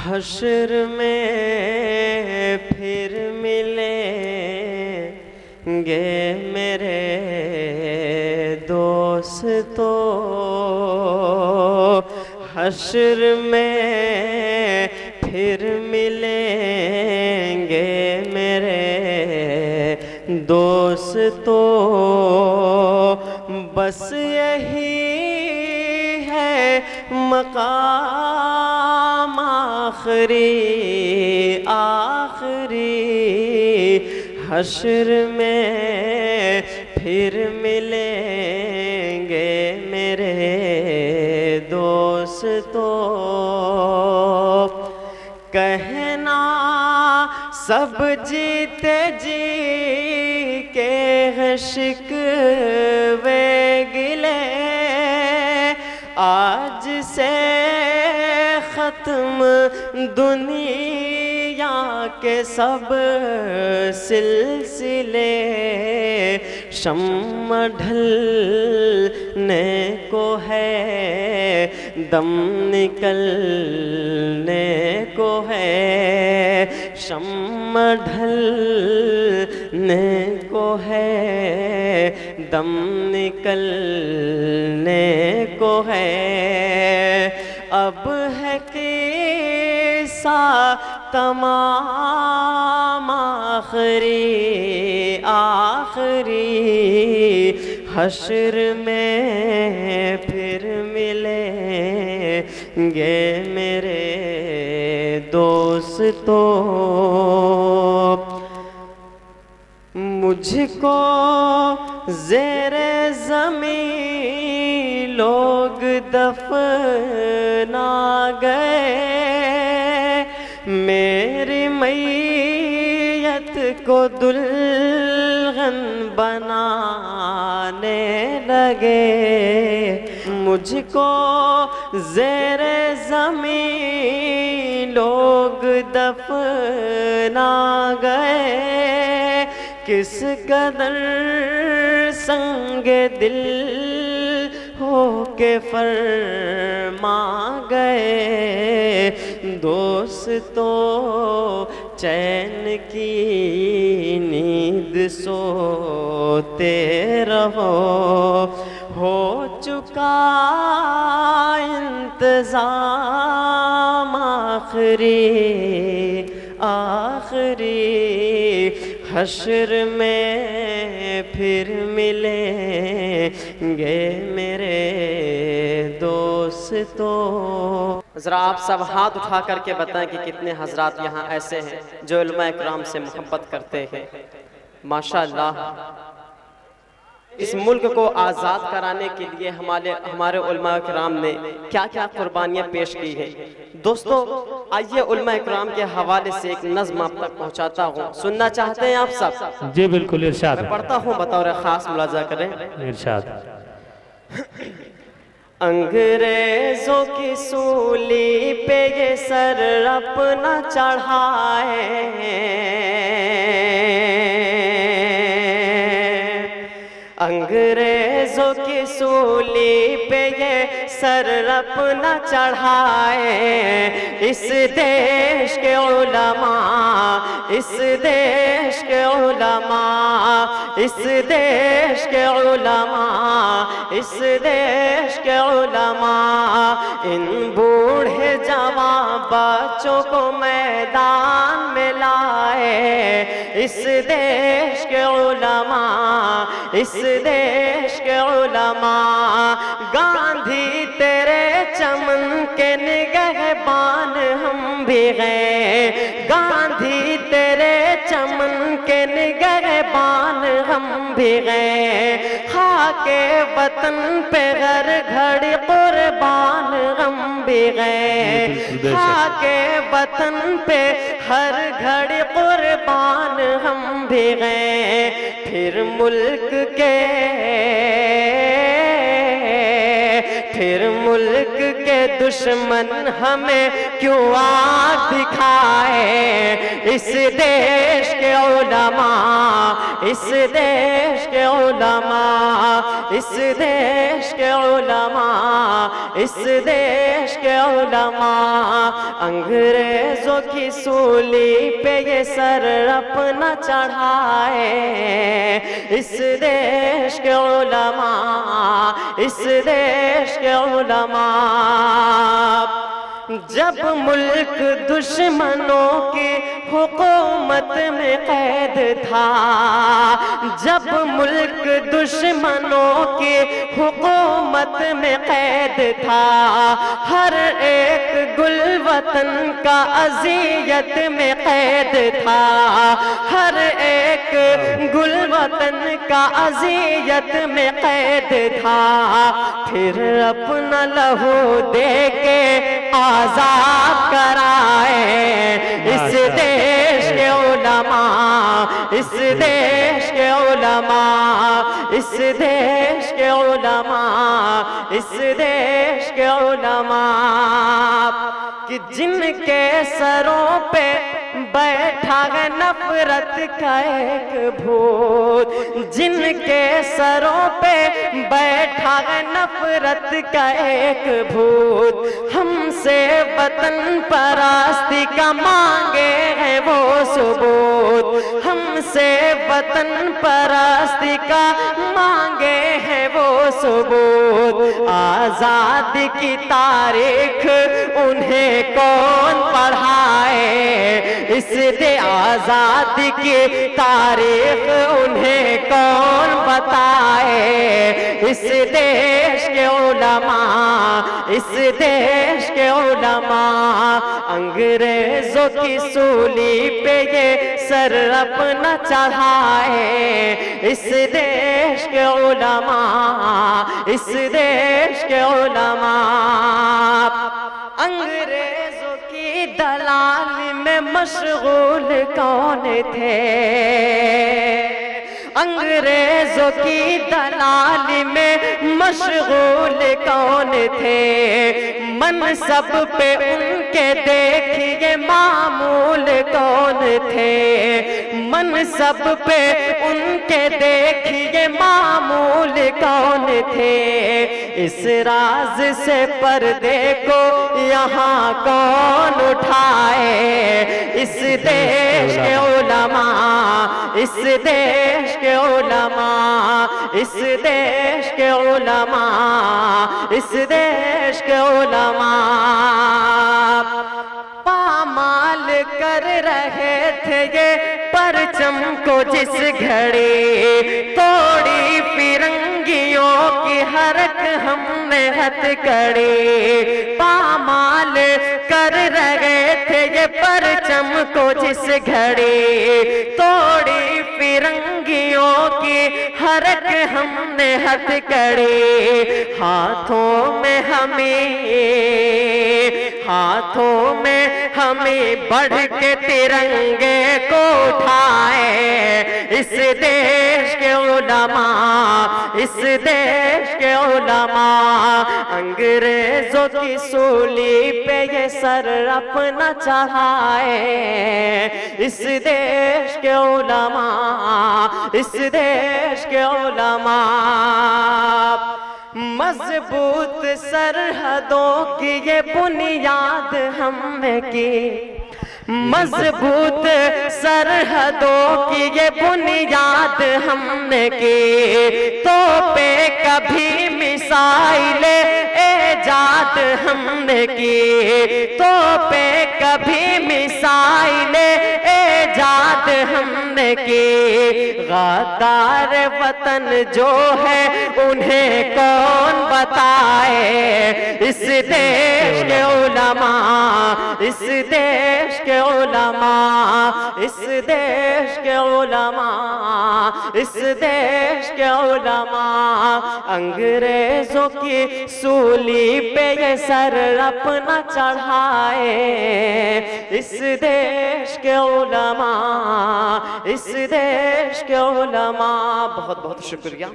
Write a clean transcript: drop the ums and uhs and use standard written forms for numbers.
حشر میں پھر ملیں گے میرے دوستو، حشر میں پھر ملیں گے میرے دوستو، بس یہی ہے مقام آخری حشر میں پھر ملیں گے میرے دوستو، کہنا سب جیتے جی کے شکوے گلے، آج سے ختم دنیا کے سب سلسلے، شمع ڈھلنے کو ہے دم نکلنے کو ہے، شمع ڈھلنے کو ہے دم نکلنے کو ہے، اب ہے قصہ تمام آخری حشر میں پھر ملیں گے میرے دوستو، مجھ کو زیر زمین لوگ دفنا گئے، میری میت کو دلہن بنانے لگے، مجھ کو زیر زمین لوگ دفنا گئے، کس قدر سنگ دل ہو کے فرما گئے، دوستو چین کی نیند سوتے رہو، ہو چکا انتظام آخری حشر میں پھر ملیں گے میرے دوستو۔ ذرا آپ سب ہاتھ اٹھا کر کے بتائیں کہ کتنے حضرات یہاں ایسے ہیں جو علماء اکرام سے محبت کرتے ہیں۔ ماشاءاللہ اس ملک کو آزاد کرانے کے لیے ہمارے علماء اکرام نے کیا کیا قربانیاں پیش کی ہیں۔ دوستو آئیے علماء اکرام کے حوالے سے ایک نظم آپ تک پہنچاتا ہوں، سننا چاہتے ہیں آپ سب؟ جی بالکل، ارشاد۔ میں پڑھتا ہوں، بطور خاص ملاحظہ کریں۔ ارشاد۔ انگریزوں کی سولی پہ یہ سر اپنا چڑھائے، انگریزوں کی سولی پہ یہ سر اپنا چڑھائے، اس دیش کے علماء، اس دیش کے علماء، اس دیش کے علماء، اس دیش کے علماء، ان بوڑھے جوان بچوں کو میدان میں لائے، اس دیش کے علماء، اس دیش کے علماء، گاندھی تیرے چمن کے نگہبان ہم بھی گئے، گاندھی تیرے چمن کے نگہبان ہم بھی گئے، خاک وطن پہ ہر گھڑی قربان ہم بھی گئے، خاک وطن پہ ہر گھڑی قربان ہم بھی گئے، پھر ملک کے دشمن ہمیں کیوں آگ دکھائے اس دیش کے علماء، اس دیش کے علماء، اس دیش کے علماء، اس دیش کے علماء۔ انگریزوں کی سولی پہ یہ سر اپنا چڑھائے اس دیش کے علماء، اس دیش کے علماء۔ جب ملک دشمنوں کی حکومت میں قید تھا، جب ملک دشمنوں کی حکومت میں قید تھا، ہر ایک گل وطن کا اذیت میں قید تھا، ہر ایک گل وطن کا اذیت میں قید تھا، پھر اپنا لہو دے کے آزاد کرائے اس دیش کے علماء، اس دیش کے علماء، اس دیش کے علماء، اس دیش کے علماء۔ کہ جن کے سروں پہ بیٹھا ہے نفرت کا ایک بھوت، جن کے سروں پہ بیٹھا ہے نفرت کا ایک بھوت، ہم سے وطن پرستی کا مانگے ہیں وہ ثبوت، ہم سے وطن پرستی کا مانگے ہیں وہ ثبوت۔ آزادی کی تاریخ انہیں کون پڑھائے اس دے آزادی کی تاریخ انہیں کون بتائے اس دیش کے علماء، اس دیش کے علماء۔ انگریزوں کی سولی پہ یہ سر اپنا چڑھائے اس دیش کے علماء، اس دیش کے علماء۔ انگریزوں کی دلالی میں مشغول کون تھے، انگریزوں کی دلالی میں مشغول کون تھے، منصب پہ ان کے دیکھیے معمول کون تھے، منصب پہ ان کے دیکھیے معمول کون تھے۔ اس راز سے پردے کو یہاں کون اٹھائے اس دیش کے علماء، اس دیش کے علماء، اس دیش کے علماء، اس دیش کے علماء۔ پامال کر رہے تھے یہ پرچم کو جس گھڑی، توڑی فرنگیوں کی حرک ہم نے ہتھ کڑی۔ پامال کر رہے تھے یہ پرچم کو جس گھڑی، توڑی فرنگیوں کی حرک ہم نے ہتھ کڑی۔ ہاتھوں میں ہمیں بڑھ کے ترنگے کو اٹھائے اس دیش کے علماء، اس دیش کے علماء۔ انگریزوں کی سولی پہ یہ سر اپنا چڑھائے اس دیش کے علماء، اس دیش کے علماء۔ مضبوط سرحدوں کی یہ بنیاد ہم نے کی، مضبوط سرحدوں کی یہ بنیاد ہم نے کی، تو پہ کبھی میسائل ایجاد ہم نے کی، تو پہ کبھی میسائل ایجاد ہم نے کی۔ غدار وطن جو ہے انہیں کون بتائے اس دیش کے علماء، اس دیش کے علماء، اس دیش کے علماء، اس دیش کے علماء۔ انگریزوں کی سولی پہ یہ سر اپنا چڑھائے اس دیش کے علماء، اس دیش کے علماء۔ بہت بہت شکریہ۔